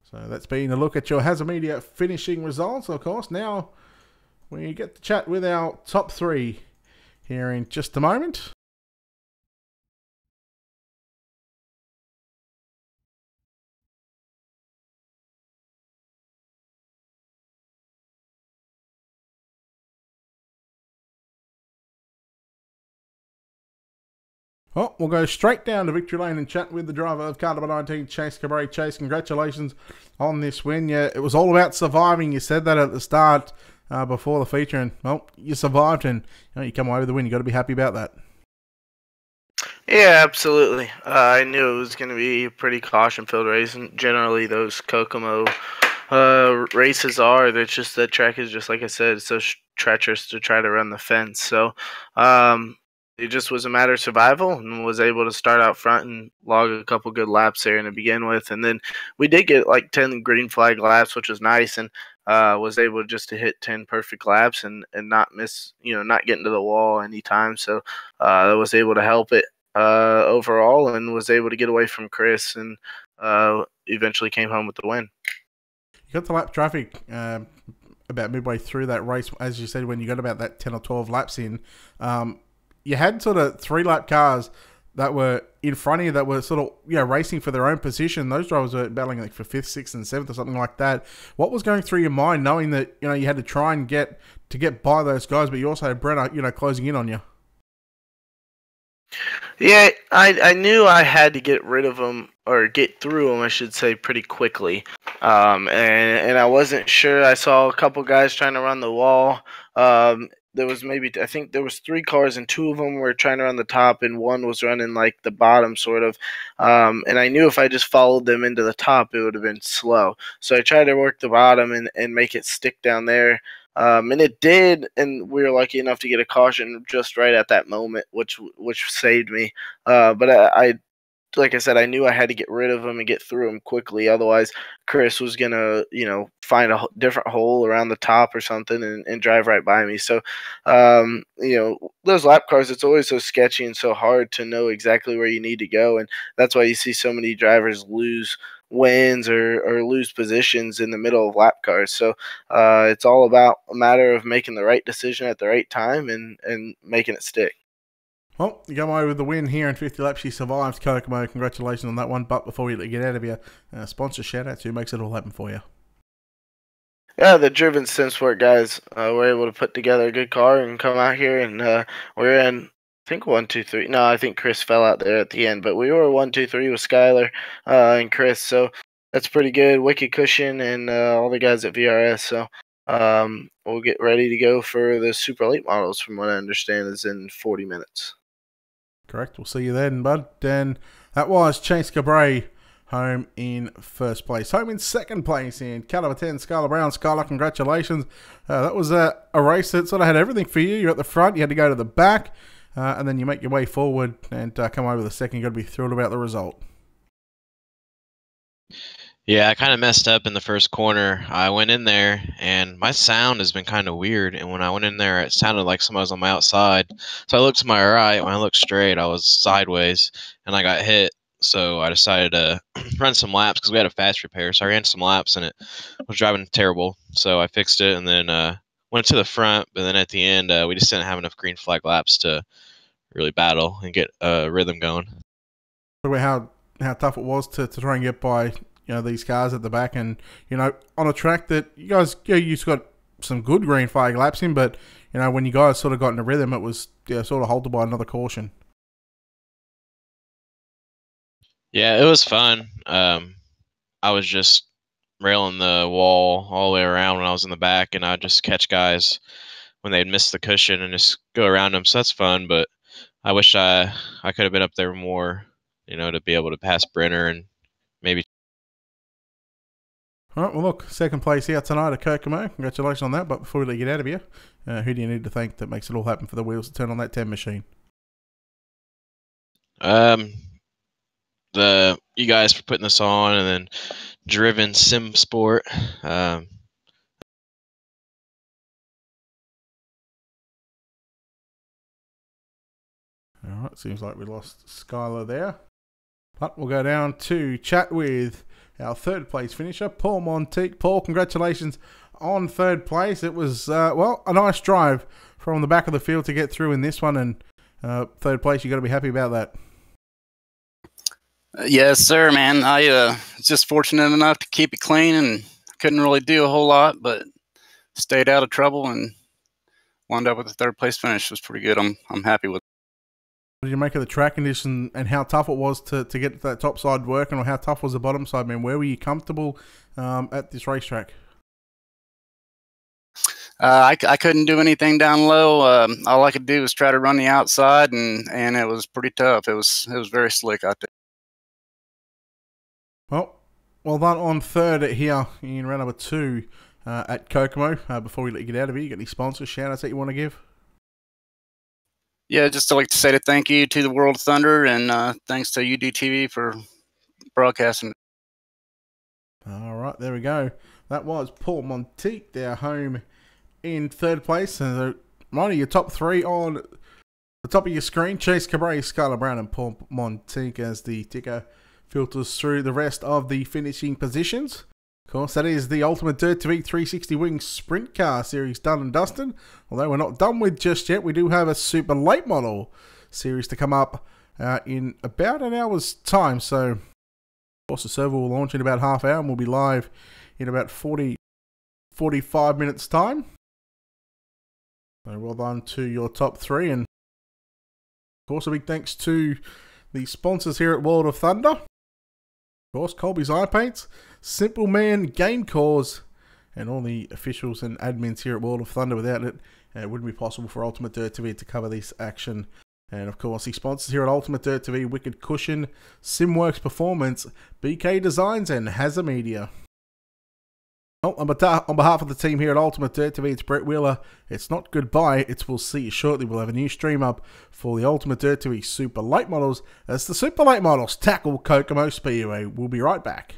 A: So that's been a look at your Hazard Media finishing results. Of course, now we get to chat with our top 3 here in just a moment. Well, we'll go straight down to victory lane and chat with the driver of car number 19, Chase Cabray. Chase, congratulations on this win. Yeah, it was all about surviving. You said that at the start before the feature, and well, you survived, and you come away with the win. You got to be happy about that.
D: Yeah, absolutely. I knew it was going to be a pretty caution-filled race, and generally those Kokomo races are. They're just, that track is just, like I said, it's so treacherous to try to run the fence. So, it just was a matter of survival, and was able to start out front and log a couple good laps there to begin with. And then we did get like 10 green flag laps, which was nice, and was able just to hit 10 perfect laps and not miss, not get into the wall anytime. So I was able to help it overall, and was able to get away from Chris, and eventually came home with the win.
A: You got the lap traffic about midway through that race, as you said, when you got about that 10 or 12 laps in, you had sort of 3-lap cars that were in front of you that were sort of, you know, racing for their own position. Those drivers were battling like for 5th, 6th, and 7th or something like that. What was going through your mind knowing that, you know, you had to try and get by those guys, but you also had Brenner, you know, closing in on you?
D: Yeah, I knew I had to get rid of them, or get through them, I should say, pretty quickly. And I wasn't sure. I saw a couple guys trying to run the wall. There was I think there was 3 cars, and 2 of them were trying to run the top, and 1 was running like the bottom, sort of. And I knew if I just followed them into the top, it would have been slow. So I tried to work the bottom and make it stick down there. And it did, and we were lucky enough to get a caution just right at that moment, which saved me. But I like I said, I knew I had to get rid of him and get through him quickly. Otherwise, Chris was gonna, you know, find a different hole around the top or something and drive right by me. So, you know, those lap cars, it's always so sketchy and so hard to know exactly where you need to go, and that's why you see so many drivers lose wins or lose positions in the middle of lap cars. So it's all about a matter of making the right decision at the right time and making it stick.
A: Well, you come away with the win here in 50 laps. She survives Kokomo. Congratulations on that one. But before we get out of here, sponsor shout-out to who makes it all happen for you.
D: Yeah, the Driven SimSport guys were able to put together a good car and come out here, and we're in, I think, 1, 2, 3. No, I think Chris fell out there at the end, but we were 1, 2, 3 with Skylar and Chris, so that's pretty good. Wicked Cushion and all the guys at VRS, so we'll get ready to go for the super late models, from what I understand, is in 40 minutes.
A: Correct. We'll see you then, bud. And that was Chase Cabray home in first place. Home in second place in caliber 10, Skylar Brown. Skylar, congratulations. That was a race that sort of had everything for you. You're at the front, you had to go to the back, and then you make your way forward and come over the second. You've got to be thrilled about the result.
C: Yeah, I kind of messed up in the first corner. I went in there, and my sound has been kind of weird. And when I went in there, it sounded like somebody was on my outside. So I looked to my right. When I looked straight, I was sideways, and I got hit. So I decided to run some laps because we had a fast repair. So I ran some laps, and it was driving terrible. So I fixed it, and then went to the front. But then at the end, we just didn't have enough green flag laps to really battle and get a rhythm going.
A: Talk about how tough it was to try and get by, you know, these cars at the back, and, you know, on a track that you guys, you know, you've got some good green flag laps in, but, you know, when you guys sort of got in a rhythm, it was, yeah, sort of halted by another caution.
C: Yeah, it was fun. I was just railing the wall all the way around when I was in the back, and I'd just catch guys when they'd miss the cushion and just go around them. So that's fun, but I wish I could have been up there more, you know, to be able to pass Brenner and maybe.
A: All right, well, look, second place here tonight at Kokomo. Congratulations on that. But before we get out of here, who do you need to thank that makes it all happen for the wheels to turn on that 10 machine?
C: You guys for putting this on, and then Driven SimSport.
A: All right, seems like we lost Skylar there. But we'll go down to chat with our third place finisher, Paul Monteith. Paul, congratulations on third place. It was, well, a nice drive from the back of the field to get through in this one, and third place, you got to be happy about that.
G: Yes, sir, man. I was just fortunate enough to keep it clean and couldn't really do a whole lot, but stayed out of trouble and wound up with a third place finish. It was pretty good. I'm happy with it.
A: What did you make of the track condition and how tough it was to get that top side working, or how tough was the bottom side, man? Where were you comfortable at this racetrack?
G: I couldn't do anything down low. All I could do was try to run the outside, and it was pretty tough. It was very slick out there.
A: Well done on third here in round number 2 at Kokomo. Before we let you get out of here, you got any sponsors, shout-outs that you want to give?
G: Yeah, just like to say thank you to the World of Thunder, and thanks to UDTV for broadcasting.
A: All right, there we go. That was Paul Monteith, their home in third place. And mind your top 3 on the top of your screen: Chase Cabray, Skylar Brown, and Paul Monteith, as the ticker filters through the rest of the finishing positions. Of course, that is the Ultimatedirttv 360 Wing Sprint Car Series done and dusted. Although we're not done with just yet, we do have a Super Late Model Series to come up in about an hour's time. So, of course, the server will launch in about half hour and we'll be live in about 45 minutes time. So well done to your top three, and of course a big thanks to the sponsors here at World of Thunder. Of course, Colby's Eye Paints, Simple Man Game Cause, and all the officials and admins here at World of Thunder. Without it, it wouldn't be possible for Ultimatedirttv to cover this action. And of course, the sponsors here at Ultimatedirttv, Wicked Cushion, Simworks Performance, BK Designs, and Hazza Media. Well, on behalf of the team here at Ultimatedirttv, it's Brett Wheeler. It's not goodbye, it's we'll see you shortly. We'll have a new stream up for the Ultimatedirttv Super Late Models as the Super Late Models tackle Kokomo Speedway. We'll be right back.